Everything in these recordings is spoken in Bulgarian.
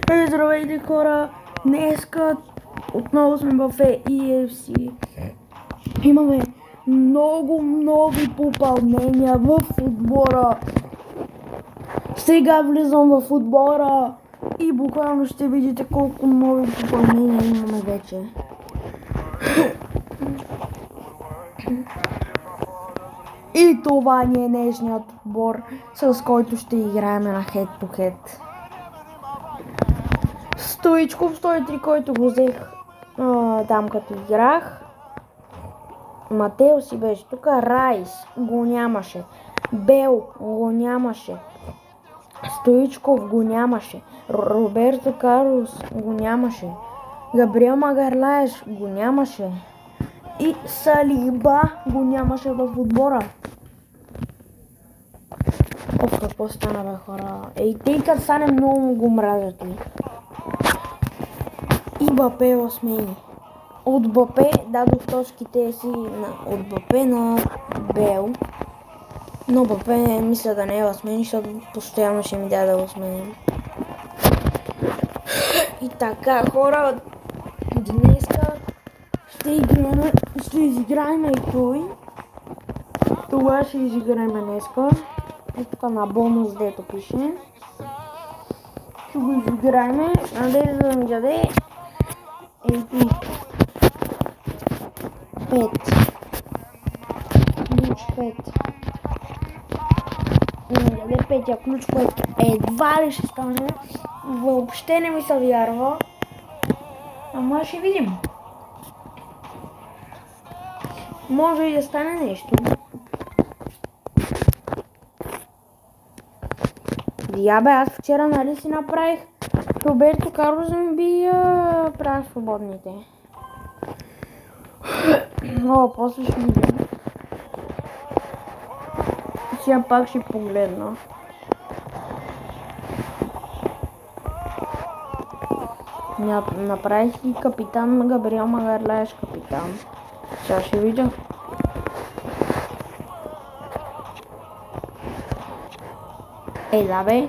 Здравейте хора! Днеска отново сме в EFC. Имаме много попълнения в отбора. Сега влизам в отбора и буквално ще видите колко нови попълнения имаме вече. И това ни е днешният отбор, с който ще играем на head-to-head. Стоичков 103, който го взех там като играх. Матео си беше тук, Райс го нямаше, Бел го нямаше, Стоичков го нямаше, Роберто Карлос го нямаше, Габриел Магарлаеш го нямаше и Салиба го нямаше в отбора. Какво стана, бе, хора? Ей, като стане много го мразят ли. И Бапе осмени. От Бапе дадох точките си от Бапе на Бел. Но Бапе мисля да не е осмени, защото постоянно ще ми даде осмени. И така, хора, днеска ще изиграем и той. Това ще изиграем днеска. И тук на бонус, дето пише. Ще го изиграем. Надежда да ми даде. Ей ти. 5. Ключ 5. Не даде 5 ключ, който едва ли ще стане. Въобще не ми се вярва. Ама ще видим. Може и да стане нещо. Бе, аз вчера нали си направих Роберто Карлос да ми би правя свободните. О, после ще видим. Сега пак ще погледна. Направих и капитан на Габриел Магарлаеш капитан. Сега ще видя. Да бе.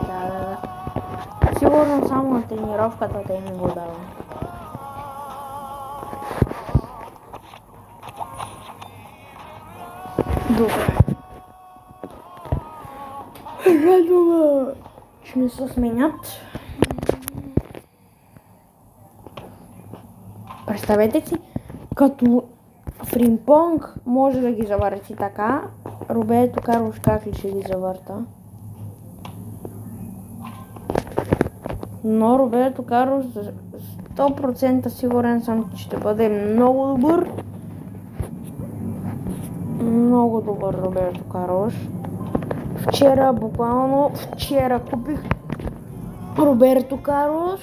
Да. Сигурно само на тренировката те ми го дава. Добре. Радваме, че не се сменят. Представете си, като Фримпонг може да ги завърти така, Роберто Карлос как ли ще ги завърта? Но Роберто Карлос 100% сигурен съм, че ще бъде много добър. Много добър Роберто Карлос. Вчера купих Роберто Карлос,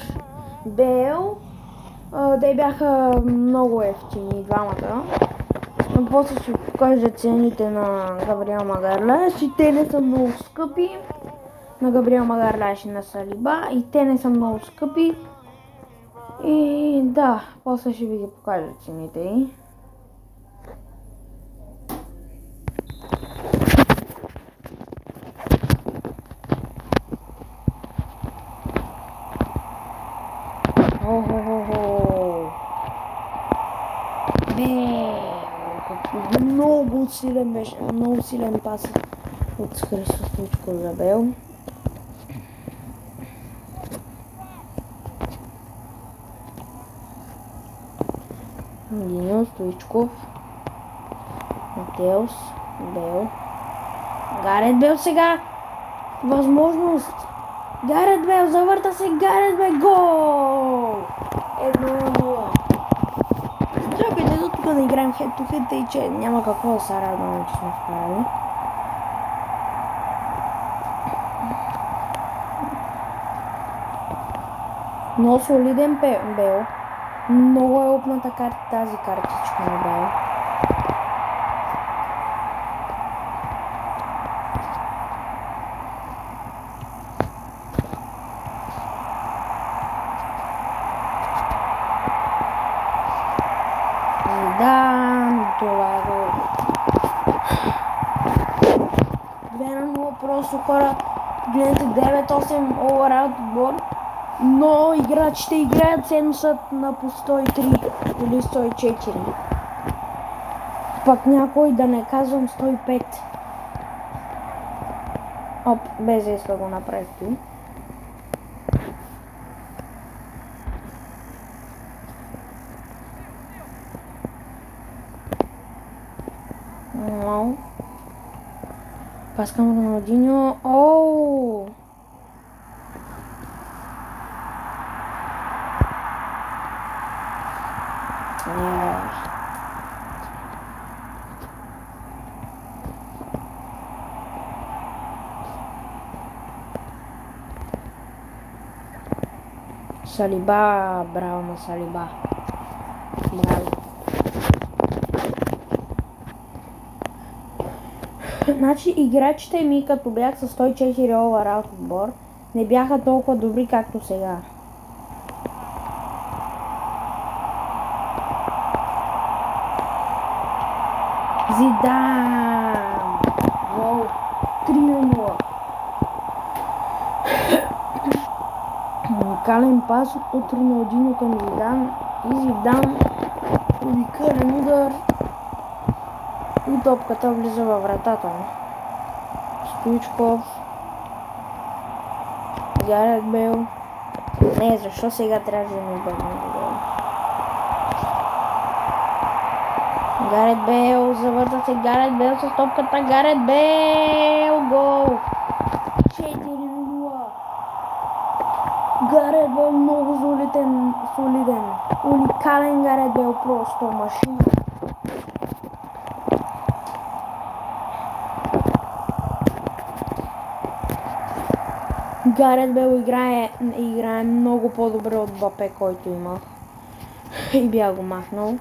Бел. Те бяха много ефтини двамата. Но после ще покажа цените на Габриел Магарлаеш и те не са много скъпи. На Габриел Магарлаеш и на Салиба и те не са много скъпи. И да, после ще ви ги покажа цените. Много силен беше, много силен пас от Христо Стоичков за Бел. Диньо Стоичков, Матеос, Бел. Гарет Бел сега! Възможност! Гарет Бел, завърта се, Гарет Бел, гол! 1-0. Чакайте до тук да играем head-to-head, тъй че няма какво да се радваме, че сме вкарали. Но солиден Бел. Много е опната тази картичка на Бел. Това е гол. 2-0, просто хора. Гледайте 9-8 overall отбор. Но играчите играят седмицат на по 103 или 104. Пак някой, да не казвам 105. Оп, без да го направи ти. Вау. Пас към Роналдиньо. Ооо! Салиба, браво на Салиба. Браво. Значи играчите ми, като бях с 104 overall отбор, не бяха толкова добри както сега. Зидан! Воу! 3-0. Уникален пас от Роналдиньо към Зидан и Зидан уникален удар и топката влиза във вратата. Стоичков, Гарет Бейл. Не, защо сега трябваше да ми обърнем гол? Гарет Бейл, завърта се Гарет Бейл с топката. Гарет Бейл, гол! 4-0. Гарет Бейл много солиден. Уникален Гарет Бейл, просто машина. Гарет Бейл играе много по-добре от Мбапе, който имах. И бях го махнал.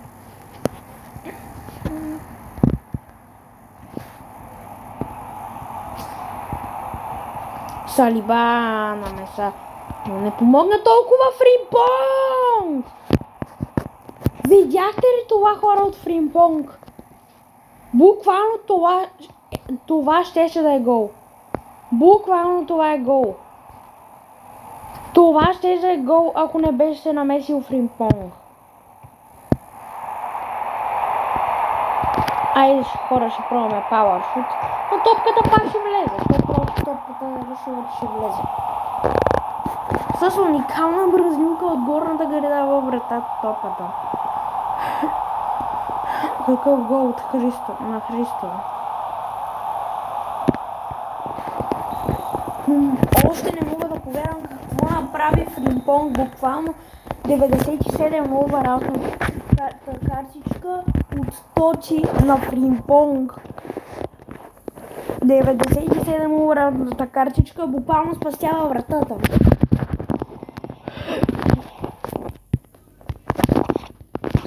Салиба на меса. Но не помогна толкова Фримпонг! Видяхте ли това, хора, от Фримпонг? Буквално това щеше да е гол. Буквално това е гол. Това ще да е гол, ако не беше се намесил Фримпонг. Айде, хора, ще пробваме пауършут. Но топката пак ще влезе. Просто топката решила, че ще влезе. С уникална бразнилка от горната града във вратата топката. Какъв гол от на Христо. Още не мога да повярвам какво направи Фримпонг. Буквално 97 overall картичка от 100 на Фримпонг. 97 overall картичка буквално спасява вратата.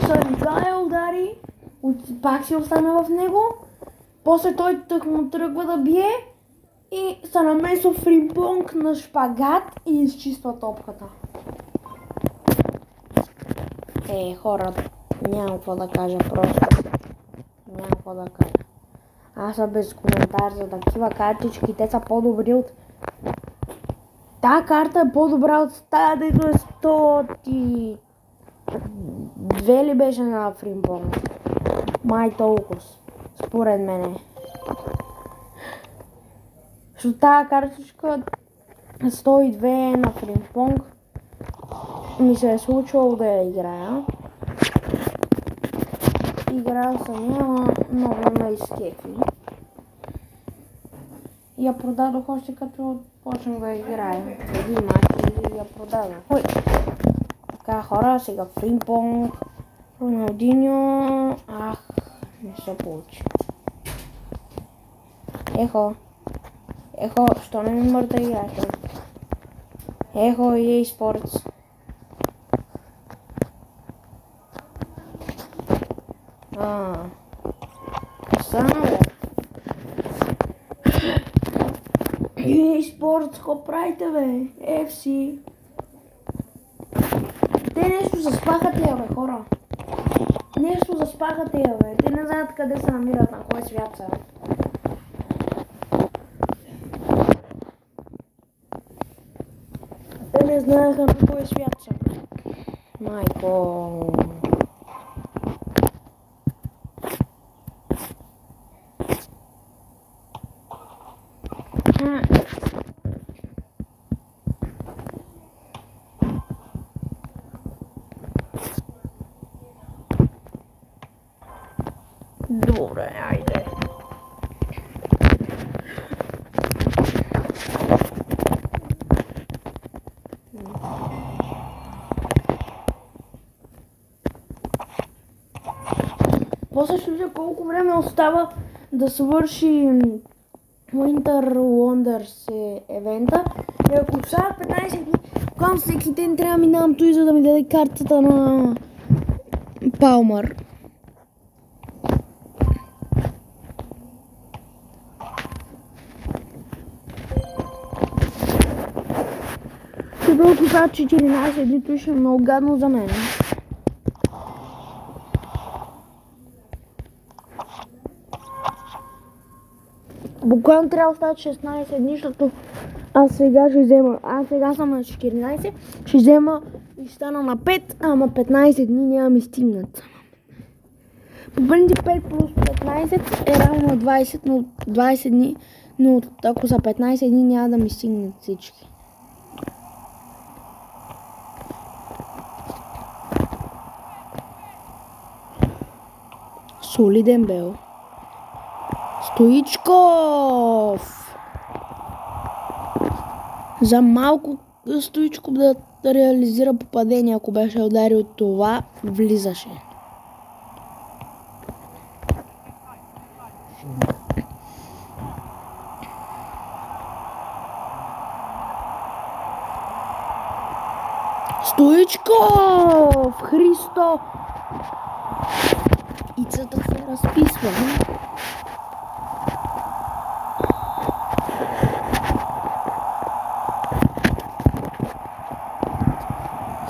Салиба удари, пак си остана в него, после той му тръгва да бие и се намесва Фримпонг на шпагат и изчиства топката. Хора, нямам какво да кажа просто. Нямам какво да кажа. Аз съм без коментар за такива картички, те са по-добри от... Тая карта е по-добра от тая, дето е 102 ли беше на Фримпонг? Май толкова, според мене. Защото тая картичка 102 на Фримпонг ми се е случвало да я играя. Играл съм я, много ме изкефи. И я продадох още като почнах да играя. Преди матч и я продадох. Ой! Така, хора, сега Фримпонг, Роналдиньо... не се получи. Ехо, що не ми мърда играта? Ехо, EA Sports. Само. EA Sports, какво правите, бе? FC. Те нещо заспаха тия, бе, хора. Нещо заспаха. спаха тия, бе. Те не знаят къде се намират, на кой свят са. Те не знаеха на кой свят са. Майко. Добре, айде. После ще видя колко време остава да свърши Winter Wonders евента. И ако остават 15 дни, когато всеки ден трябва да минавам той, за да ми даде картата на Палмър. Ако остават 14 дни, той ще е много гадно за мен. Буквално трябва да остават 16 дни, защото аз сега ще взема, сега съм на 14, ще взема и стана на 5, ама 15 дни няма ми стигнат. По принцип 5 плюс 15 е равно на 20, но 20 дни, но ако са 15 дни няма да ми стигнат всички. Солиден бел. Стоичков! За малко Стоичков да реализира попадение, ако беше ударил това, влизаше. Стоичков! Христо! Ицата се разписва.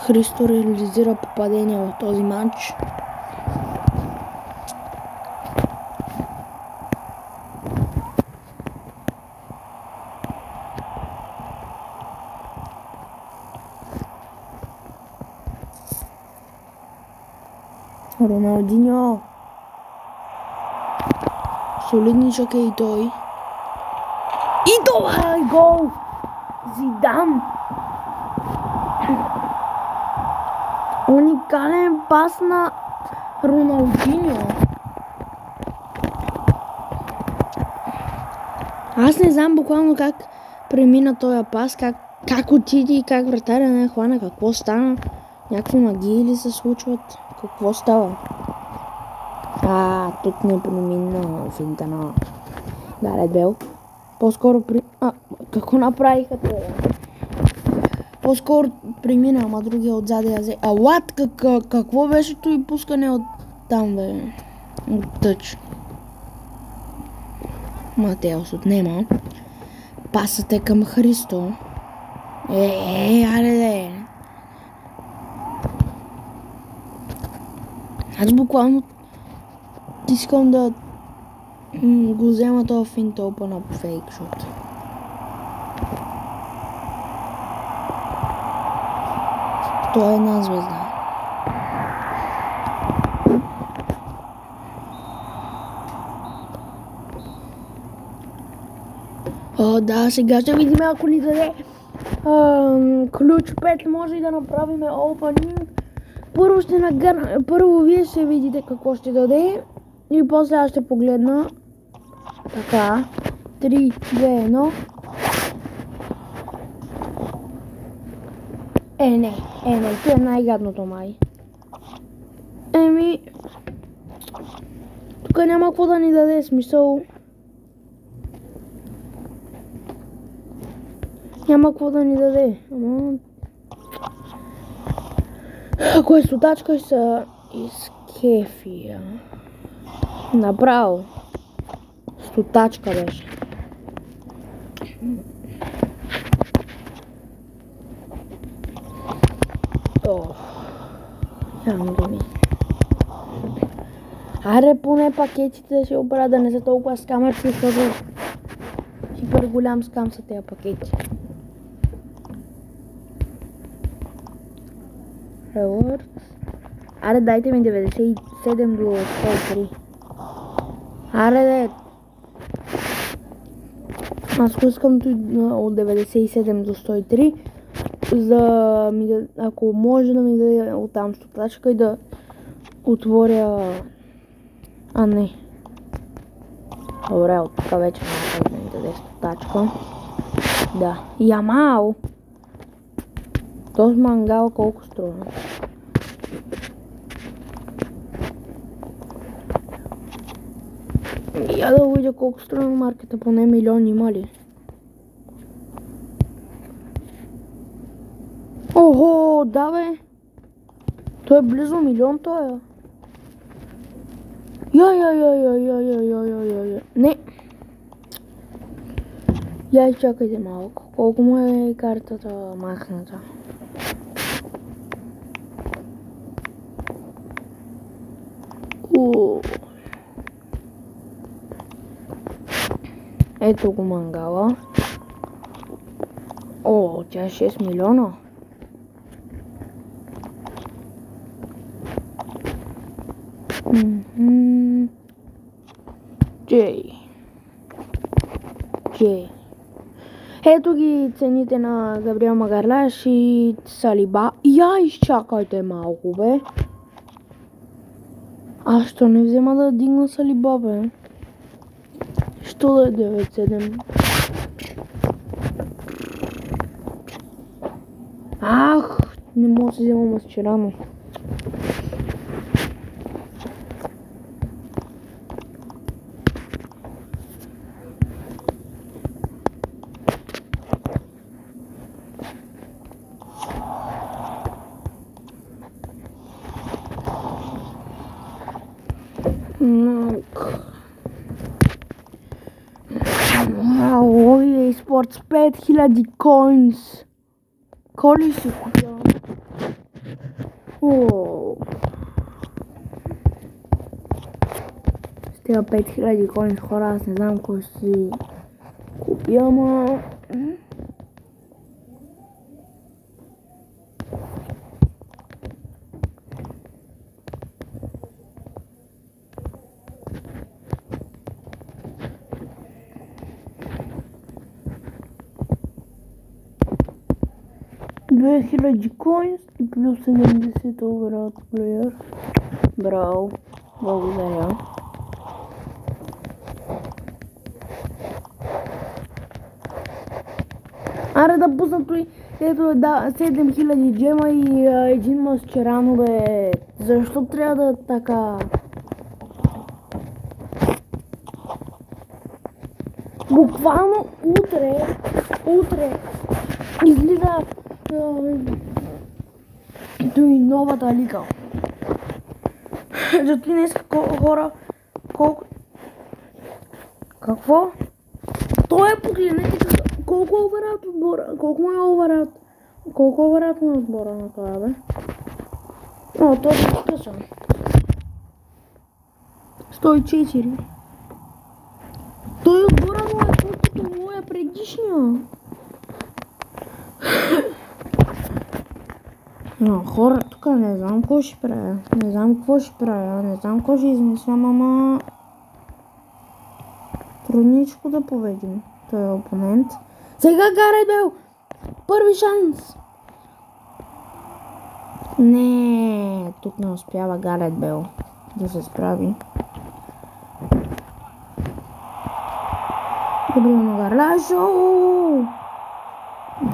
Христо реализира попадение в този матч. Роналдиньо. Солидничък е и той. И това е гол! Зидан! Уникален пас на Роналдиньо. Аз не знам буквално как премина този пас, как отиде и как вратаря не хвана, какво стана. Някакви магии ли се случват? Какво става? Тук не премина финта на Гарет Бел. По-скоро какво направиха това? По-скоро премина, ама другия отзади я взе. Какво беше то и пускане от там, бе? От тъч. Матеос отнема. Пасът е към Христо. Аре. Аз буквално искам да го взема този финт open up fake shot. Той е една звезда. Да, сега ще видим, ако ни даде ключ 5, може и да направим opening. Първо вие ще видите какво ще даде и после аз ще погледна. Така, 3, 2, 1. Не, това е най-гадното май. Тук няма какво да ни даде смисъл. Няма какво да ни даде. Ако е стотачка, ще са изкефия. Направо. Стотачка беше. Нямам думи. Аре поне пакетите да си оправят, да не са толкова скамърци, защото супер голям скам са тези пакети. Rewards. Аре дайте ми 97 до 103. Аре де. Аз искам от 97 до 103, за ми да, ако може да ми даде оттам стопачка и да отворя... А не. Добре, от тук вече няма да ми даде стопачка. Да. Ямал! Този мангал колко струва? Я да видя колко струва на маркета, поне милион има ли? Охо, да бе! Той е близо милион, той е. Я. Не! Я изчакайте малко. Колко му е картата махната? Ето го мангала. О, тя е 6 милиона. Джей. Ето ги цените на Габриел Магарлаш и Салиба. Я изчакайте малко, бе. Аз що не взема да дигна Салиба, бе? Що да е 9-7? Ах, не мога да си взема Масчерано. Ой, спорт с 5000 коинс. Коли си купя? С тези 5000 коинс хора, аз не знам кой си купя, ама... 2000 коинс и плюс 70 overall player. Браво, благодаря. Аре да пусна той, ето да, 7000 джема и един Масчерано, бе. Защо трябва да е така? Буквално утре излиза до и новата лига. Зато днес хора, колко... Какво? Той е, погледнете колко е оверат отбора, колко му е оверат, колко оверат на отбора на това, бе? О, той е скъсан. 104. Той отбора му е колкото му е предишния. Но хора, тук не знам какво ще правя, не знам какво ще измислям, ама... Трудничко да победим този опонент. Сега Гарет Бейл! Първи шанс! Не, тук не успява Гарет Бейл да се справи. Габриел Магарлаш!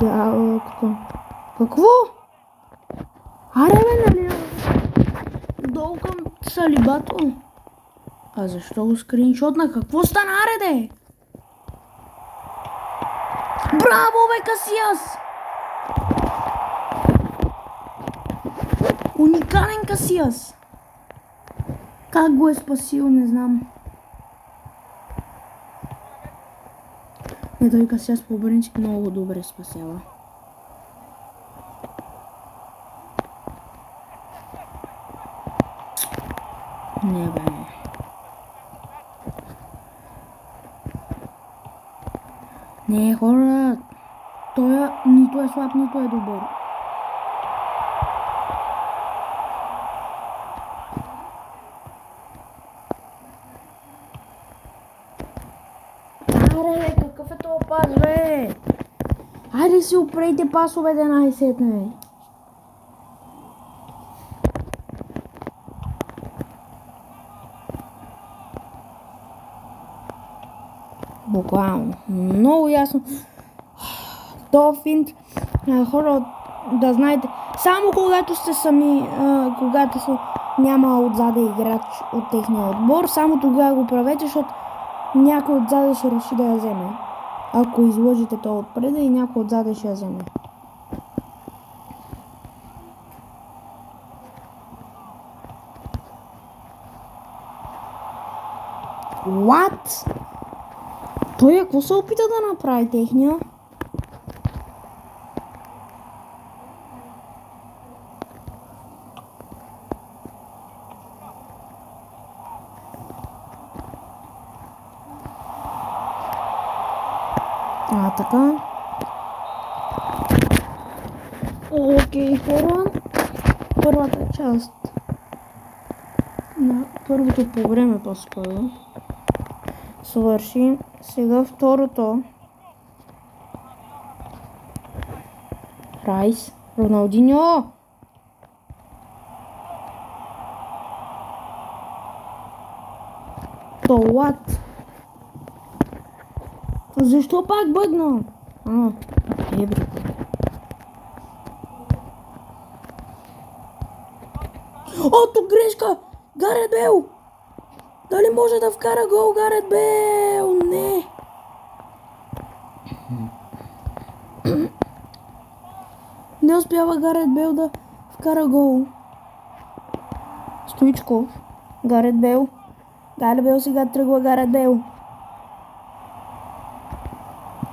Дялото. Какво? Аре бе, нали? Долу към Салибато. А защо го скриншотна? Какво стана, аре де? Браво, бе, Касиас! Уникален Касиас! Как го е спасил, не знам. Не, той Касиас по принцип много добре спасява. Не, бе. Не, хора. Той нито е слаб, нито е добър. Аре, какъв е това пас, бе? Айде си опрейте пасовете най-сетне. Буквално. Много ясно. Това финт, хора, да знаете, само когато сте сами, когато няма отзаде играч от техния отбор, само тогава го правете, защото някой отзаде ще реши да я вземе. Ако изложите това отпреда и някой отзаде ще я вземе. What? Той какво се опита да направи техния? Така. Окей, хора. Първата част на първото по време по-скоро свърши. Сега второто. Райс. Роналдиньо. То what? Защо пак бъгна? Ебре. Ото грешка! Гарет Бейл! Дали може да вкара гол Гарет Бейл? Не! Не успява Гарет Бейл да вкара гол. Стоичков. Гарет Бейл. Гарет Бейл сега тръгва Гарет Бейл.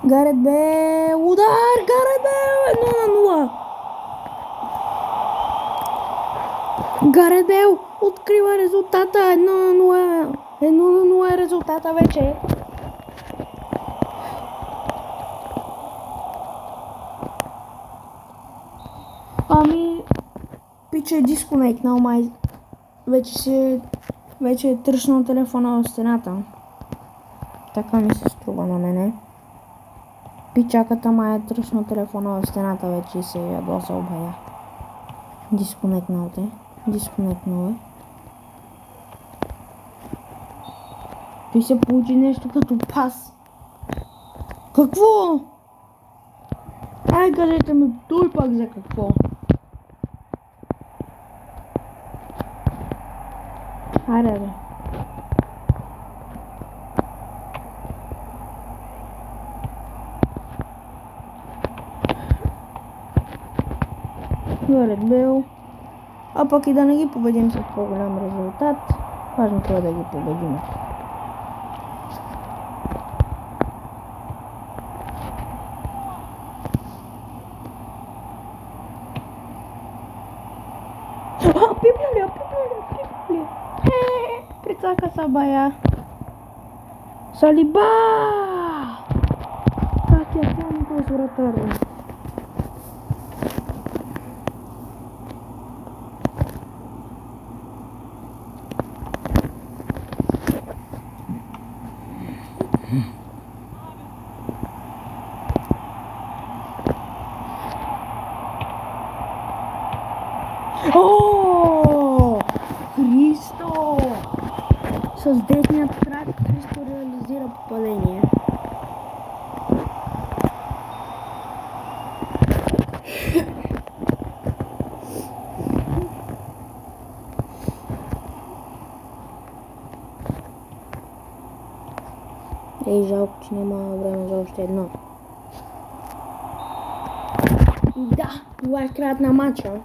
Гарет Бейл, удар! Гарет Бейл! 1-0! Гарет Бейл открива резултата! 1-0! 1-0 е резултата вече! Ами... Пича е дисконектнал, май... Вече е тръщнал телефона в стената. Така ми се струва на мене. Пичаката май е тръщнал телефона в стената вече и се ядоса обая. Дисконектнал те. Дисконектнал е. Той се получи нещо като пас. Какво? Ай, кажете ми той пак за какво? Айде, бе. Гарет Бейл. А пък и да не ги победим с по-голям резултат, важното е да ги победим. Пипля ли? Прицака са бая. Салиба! Как я помня този вратар? О! Христо! С десният крак Христо реализира попадение. Ей, жалко, че няма време за още едно. Да, това е краят на матча.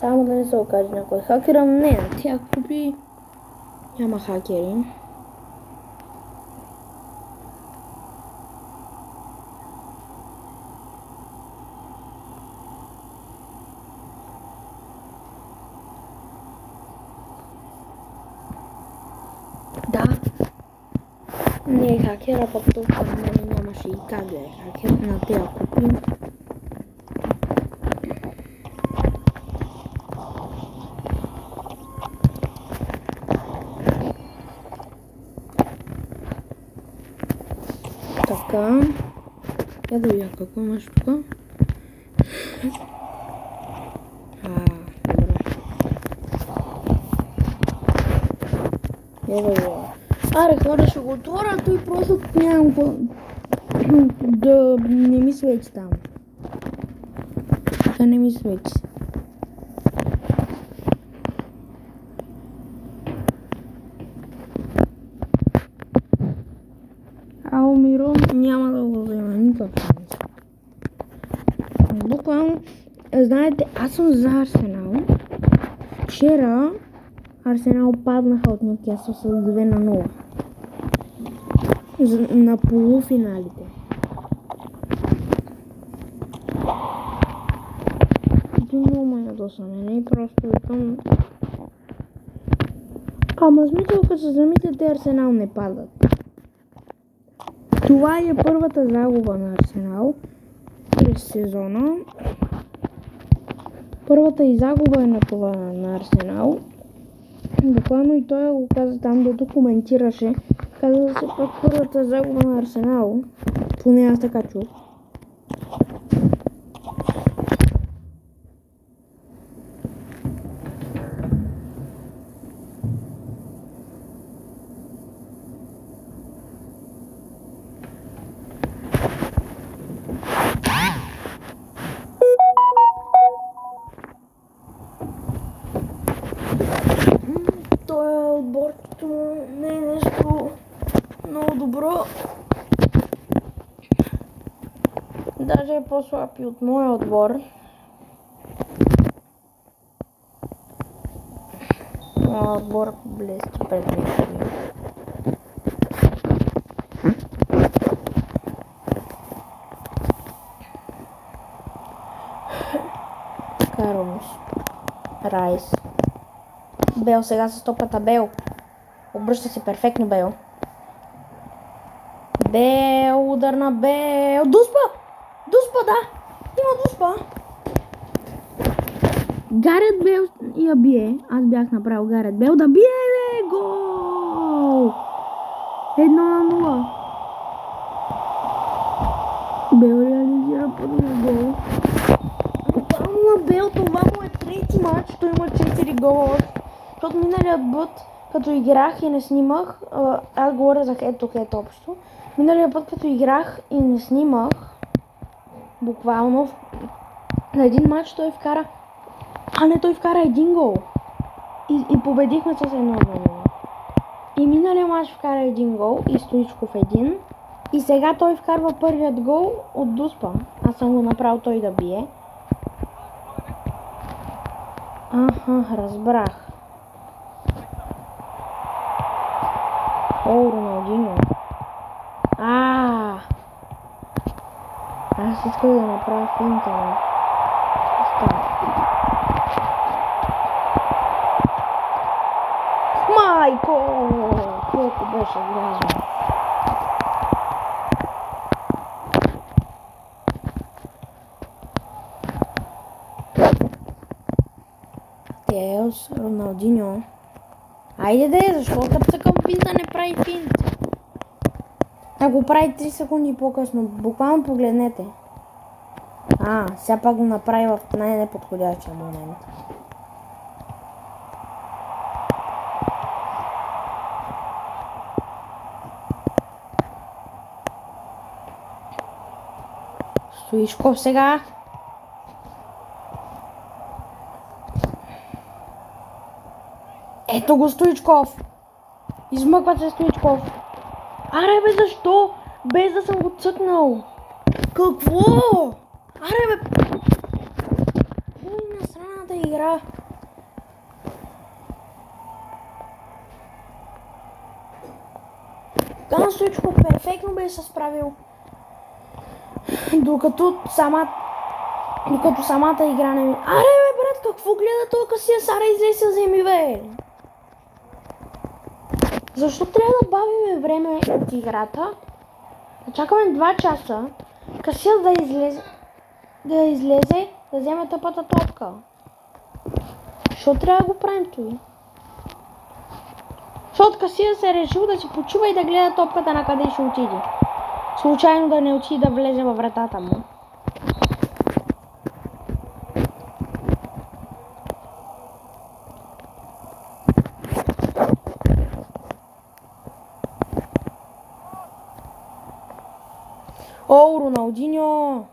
Само да не се окаже някой хакера, не, тя купи. Няма хакери. Да. Не е хакера, пък толкова няма имаше и как да е хакер на тези купи. Така. Я да видя какво имаш тук. Добре. Я да видя. Аре, хора, ще го отворя, той просто нямам какво да не ми свети там. Така не ми свети. Мирон няма да го взема никакъв шанс. Буквално, знаете, аз съм за Арсенал. Вчера Арсенал паднаха от Нюкасъл с 2-0 на полуфиналите. Много ме ядосаме, и просто викам... Ама смисъл, като се замислите, Арсенал не падат. Това е първата загуба на Арсенал през сезона. Първата и загуба е на това на Арсенал. Буквално и той го каза там, дето коментираше. Каза да се пак първата загуба на Арсенал. Поне аз така чух. Отборчето му не е нещо много добро. Даже е по-слаб и от моя отбор. Моя отбор блести пред нещо. Каромус. Райс. Бел сега с топата. Бел. Обръща се перфектно Бел. Бел, удар на Бел. Дуспа! Дуспа, да! Има дуспа! Гарет Бел я бие. Аз бях направил Гарет Бел да бие, бе! Гол! 1-0. Бел реализира първия гол. Буквално на Бел, това му е трети матч. Той има 4 гола. Защото миналият път, като играх и не снимах, аз говоря за хед-то-хед общо. Миналият път, като играх и не снимах, буквално на един матч той вкара, той вкара един гол. И победихме с 1-0. И миналият матч вкара един гол и Стоичков един. И сега той вкарва първият гол от Дуспа. Аз съм го направил той да бие. Разбрах. Роналдиньо. Аз исках да направя финта. Майко! Колко беше грязно. Теос, Роналдиньо. Айде де, защо като към финта не прави финт? Ако прави 3 секунди по-късно, буквално погледнете. Сега пак го направи в най-неподходящия момент. Стоичков сега. Ето го Стоичков. Измъква се Стоичков. Аре бе, защо? Без да съм го цъкнал. Какво? Аре бе. Кой на сраната игра? Ган Стоичков перфектно бе се справил. Докато самата игра не ми... Аре бе, брат, какво гледа толкова си Сара излезе вземи бе? Защо трябва да бавиме време от играта, Чакаме 2 часа. Касиас да излезе, да вземе тъпата топка. Защо трябва да го правим той? Защото Касиас е решил да си почива и да гледа топката на къде ще отиде. Случайно да не отиде да влезе във вратата му. О, Роналдиньо!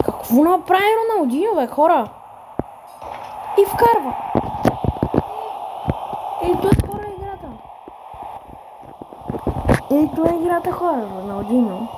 Какво направи Роналдиньо, бе, хора? И вкарва! Ей, това е играта! Ей, това е играта, хора, Роналдиньо.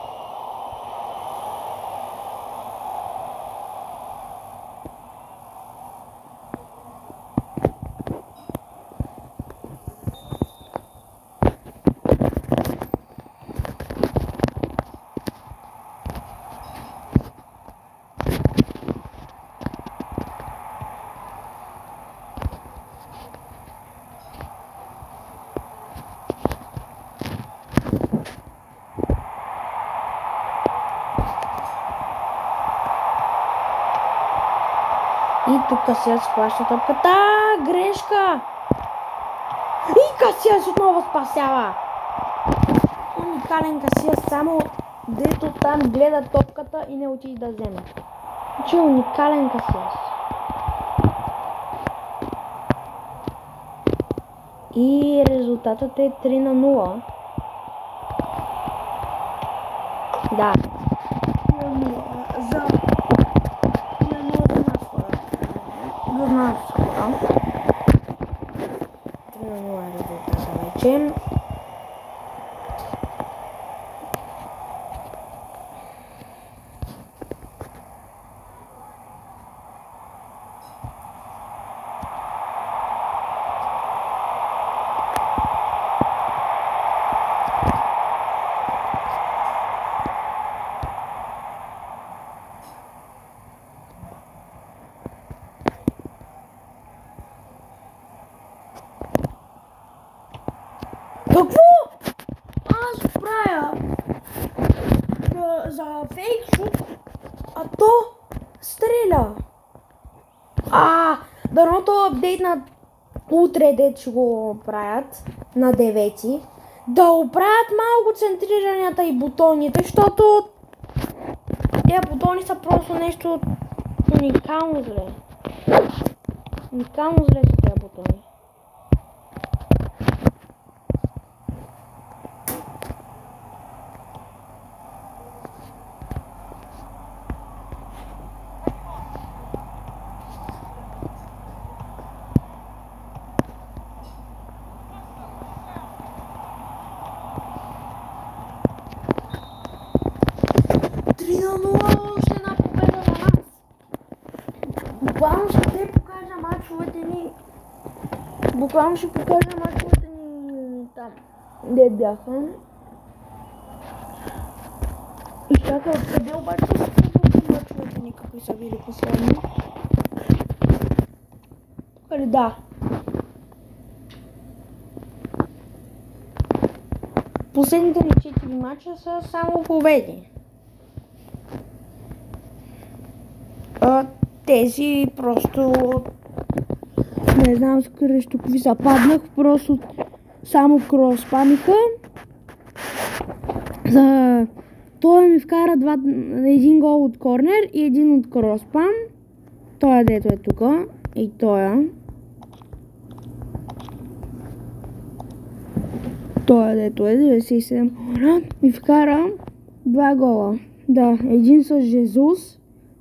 И тук Касиас хваща топката. Грешка! И Касиас отново спасява! Уникален Касиас, само дето там гледа топката и не отиде да вземе. Че уникален Касиас. И резултатът е 3-0. Да. 3-0 за нас. 3-0 резултата вече. Какво? Аз правя за фейк шут, а то стреля. Дърното апдейт на утре, дет ще го правят на 9. Да оправят малко центриранията и бутоните, защото тези бутони са просто нещо уникално зле. Уникално зле са тези бутони. Още една победа за нас. Буквално ще покажа мачовете ни. Там, де бяха. И чакай, откъде обаче са мачовете ни, какви са били последни. Да. Последните ни 4 мача са само победи. Тези просто не знам срещу какви са паднах, просто само кроспамиха. Той ми вкара един гол от корнер и един от кроспам. Той дето е тук и той. Той дето е 97 ми вкара 2 гола. Да, един с Жезус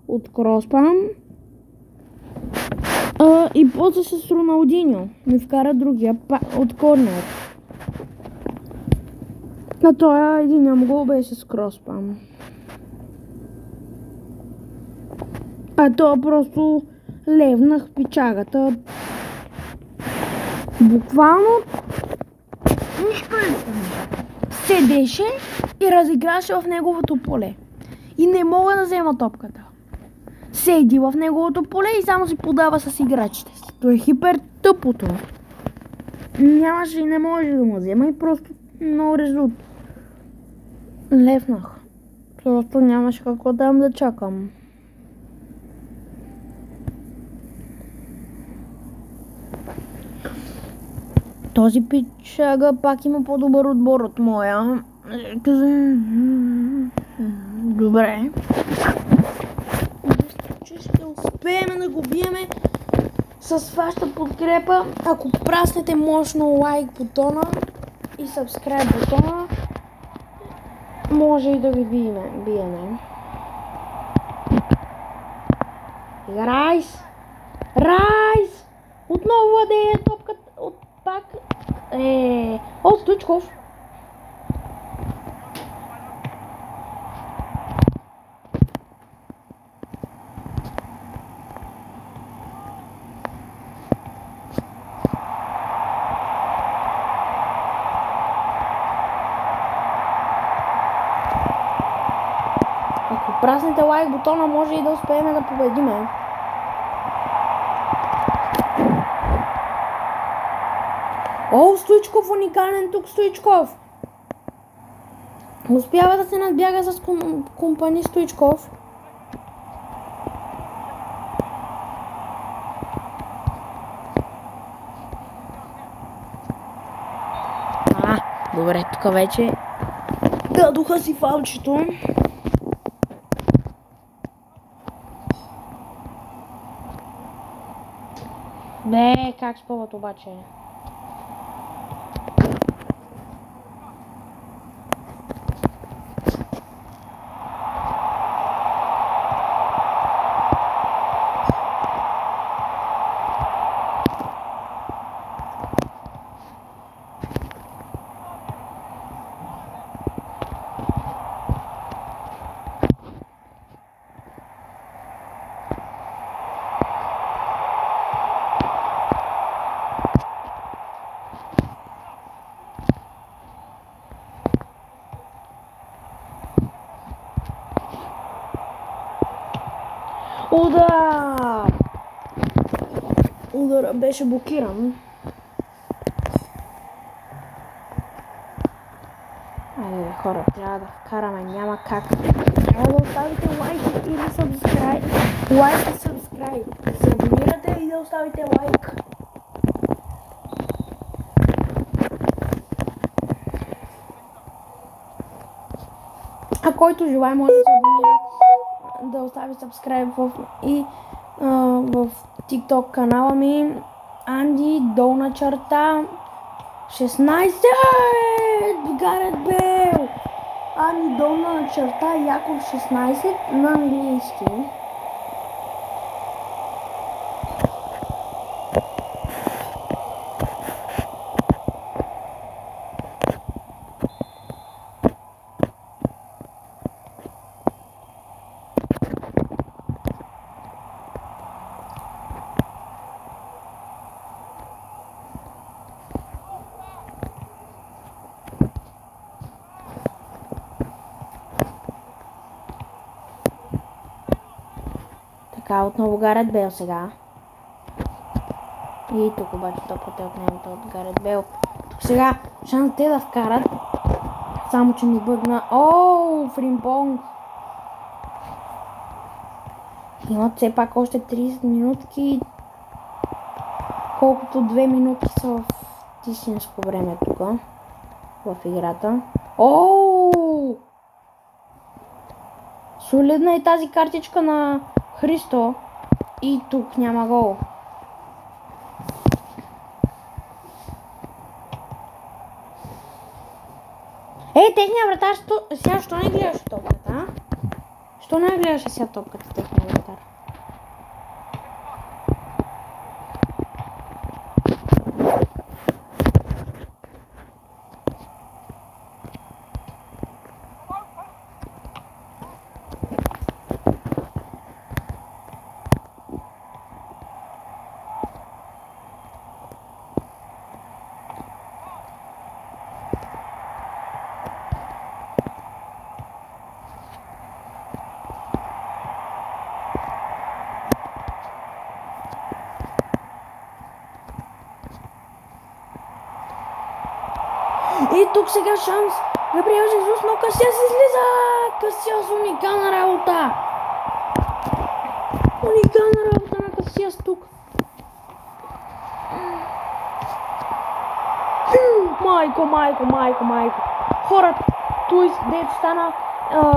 от кроспам. И после с Роналдиньо ми вкара другия от корнер. На този един гол беше с кроспам. То просто левнах пичагата. Буквално нищо не седеше и разиграше в неговото поле. И не мога да взема топката. Седи в неговото поле и само си подава с играчите си. То е хипер тъпото. Нямаше и не може да му взема и просто много резулт. Левнах. Просто нямаше какво да чакам. Този пичага пак има по-добър отбор от моя. Добре. Мисля, че ще успеем да го биеме с вашата подкрепа. Ако праснете мощно лайк бутона и subscribe бутона, може и да ви биеме. Райс! Райс! Отново владее топката от пак. О, Стоичков! Ако праснете лайк бутона, може и да успеем да победиме. О, Стоичков, уникален тук Стоичков! Успява да се надбяга с компани Стоичков. Добре, тук вече дадоха си фалчето. Бе, как спъват обаче? Удар! Удар беше блокиран. Айде, хора, трябва да вкараме, няма как. Трябва да оставите лайк или сабскрайб. Лайк и сабскрайб. Да се абонирате и да оставите лайк. А който желая, може да се абонира, да остави сабскрайб в TikTok канала ми. Анди, долна черта 16. Гарет Бейл! Анди, долна черта Яков 16 на английски. Така, отново Гарет Бейл сега. И тук обаче топката е отнемата от Гарет Бейл. Тук сега шанс те да вкарат. Само че ми бъгна. Ооо, Фримпонг. Имат все пак още 30 минутки. Колкото 2 минути са в истинско време тук. В играта. Ооо! Солидна е тази картичка на Христо. И тук няма гол. Техния вратар, сега що не гледаше топката, а? Що не гледаше сега топката, техния вратар? И тук сега шанс. Габриел Жезус, но Касиас излиза. Касиас, уникална работа. Уникална работа на Касиас тук. Майко. Хора, той дето стана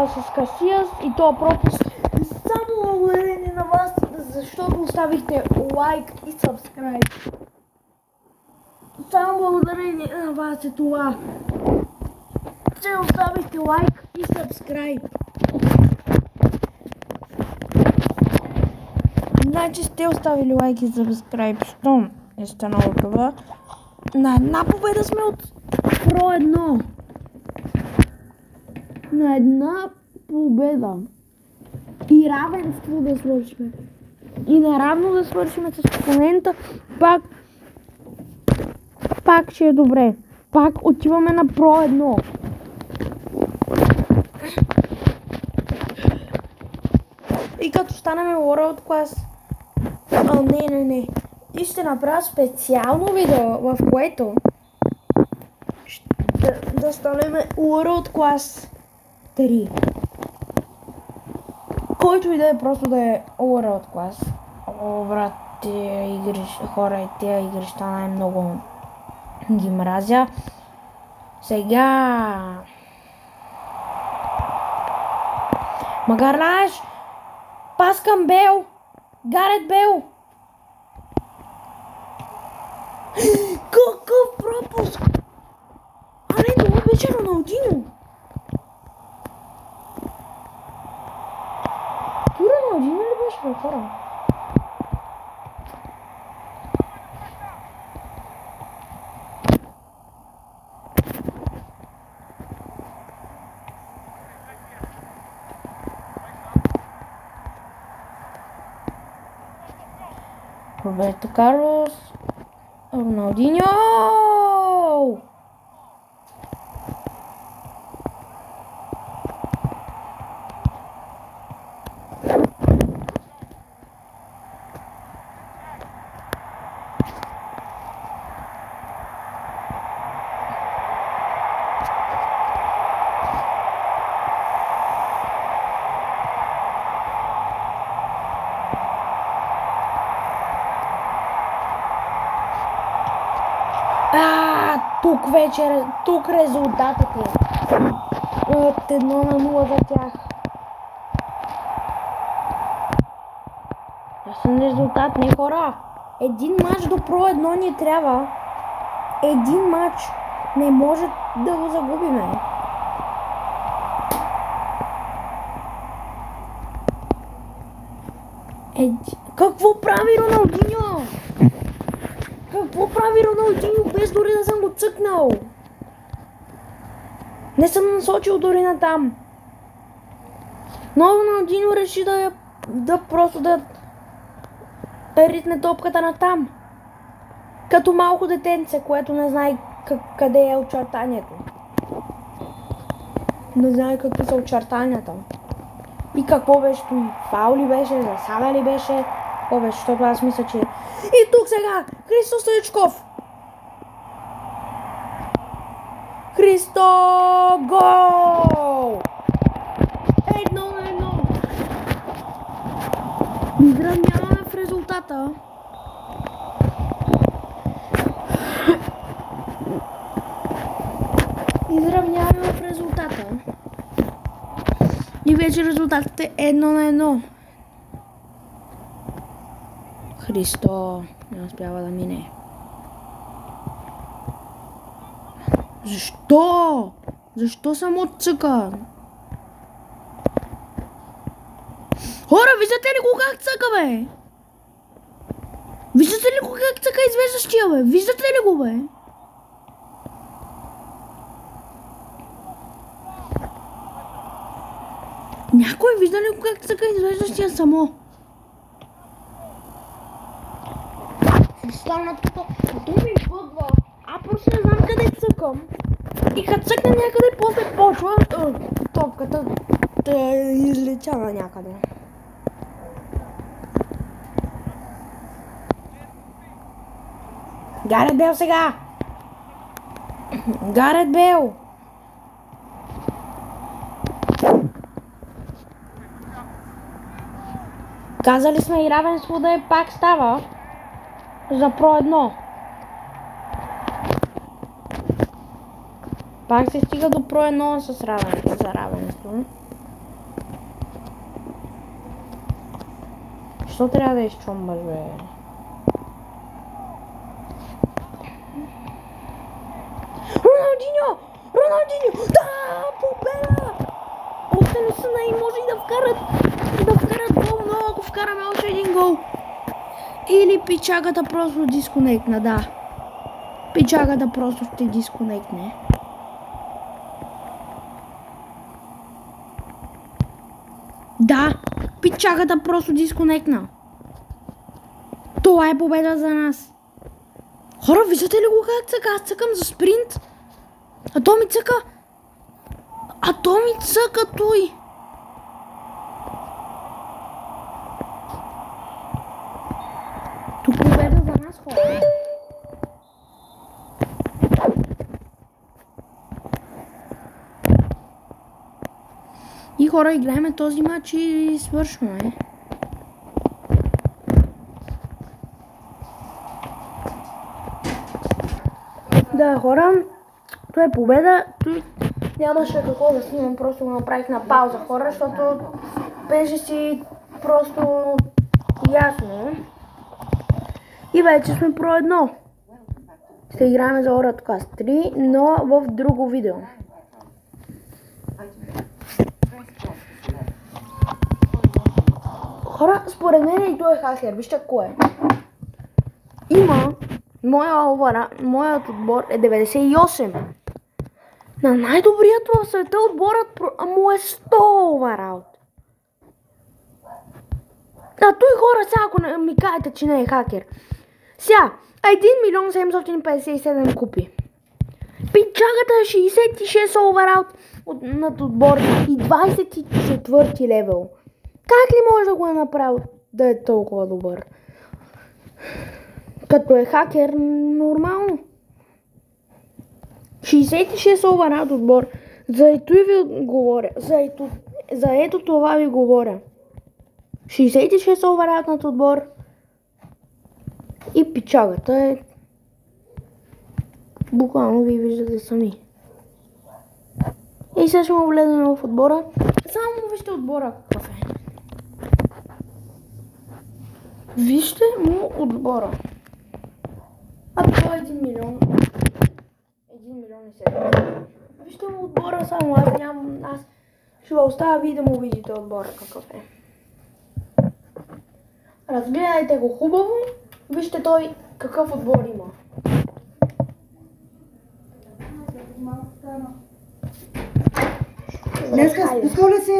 с Касиас и то пропуск. Само благодарение на вас, защото оставихте лайк и сабскрайб. Само благодарение на вас е това, че оставихте лайк и сабскрайб. Значи сте оставили лайк и сабскрайб, щом е станало това. На една победа сме от Про 1. На една победа. И равенство да свършим. И наравно да свършим с опонента. Пак ще е добре. Пак отиваме на Про 1. И като станем World Class. Не. И ще направя специално видео, в което да станем World Class 3. Който и да е, просто да е World Class. О, брат, тия игри, хора, и тия игрища най-много ги мразя. Сега... Магараш! Пас към Бел! Гарет Бел! Какъв пропуск! Това беше Роналдиньо! Роналдиньо ли беше, хора? Роберто Карлос, Роналдиньо! Тук резултатът е от 1-0 за тях. Ясен резултат, не хора. Един матч до Про 1 ни трябва. Един матч не може да го загубиме. Какво прави Роналдиньо? Какво прави Роналдиньо, без дори да съм го цъкнал? Не съм насочил дори на там. Но Роналдиньо реши да просто да ритне топката на там. Като малко детенце, което не знае къде е очертанието. Не знае какви са очертанията. И какво беше той? Фаул ли беше? Засада ли беше? Какво беше? Защото аз мисля, че... И тук сега! Христо Стоичков! Христо! Гол! 1-1! Изравняваме в резултата. Изравняваме в резултата. И вече резултатът е 1-1. Христо не успява да мине. Защо? Защо съм отцъкан? Хора, виждате ли го как цъка, бе? Виждате ли го как цъка извеждащия, бе? Виждате ли го, бе? Някой вижда ли го как цъка извеждащия само? Стана тук, то ми бъгва. Просто не знам къде цъкам. И като цъкна някъде, после почва топката да излетява някъде. Гарет Бел сега! Гарет Бейл! Казали сме и равенство да пак става за Про 1. Пак се стига до Про 1 с равенство, за равенство. Що трябва да изчомбаш, бе? Роналдиньо! Роналдиньо! Да! Победа! Още не са и може и да вкарат гол, но ако вкараме още един гол. Или пичагата просто дисконектна, да. Пичагата просто ще дисконектне. Да, пичагата просто дисконектна. Това е победа за нас. Хора, виждате ли го как цъка? Аз цъкам за спринт. А то ми цъка. Той. Тук победа за нас, хора. И хора, играем този матч и свършваме. Да, хора, това е победа. Нямаше какво да снимам, просто го направих на пауза, хора, защото беше си просто ясно. И вече сме Про 1. Ще играем за World Class 3, но в друго видео. Хора, според мен и той е хакер. Вижте кой е. Има моят отбор е 98. На най-добрият в света отборът му е 100 овараут. А той хора, сега ако ми кажете, че не е хакер. Сега, 1 757 купи. Пичагата е 66 овараут над отбор и 24 левел. Как ли може да го е направил да е толкова добър? Като е хакер, нормално. 66 овараут отбор. За ето и ви говоря. За ето това ви говоря. 66 овараут над отбор. И пичагата е... Буквално ви виждате сами. И сега ще му влезем в отбора. Само вижте отбора какъв е. Вижте му отбора. А това е 1 милион. 1 милион и 7. Вижте му отбора само. Аз ще ви оставя ви да му видите отбора какъв е. Разгледайте го хубаво. Вижте той какъв отбор има. Днеска, скоро се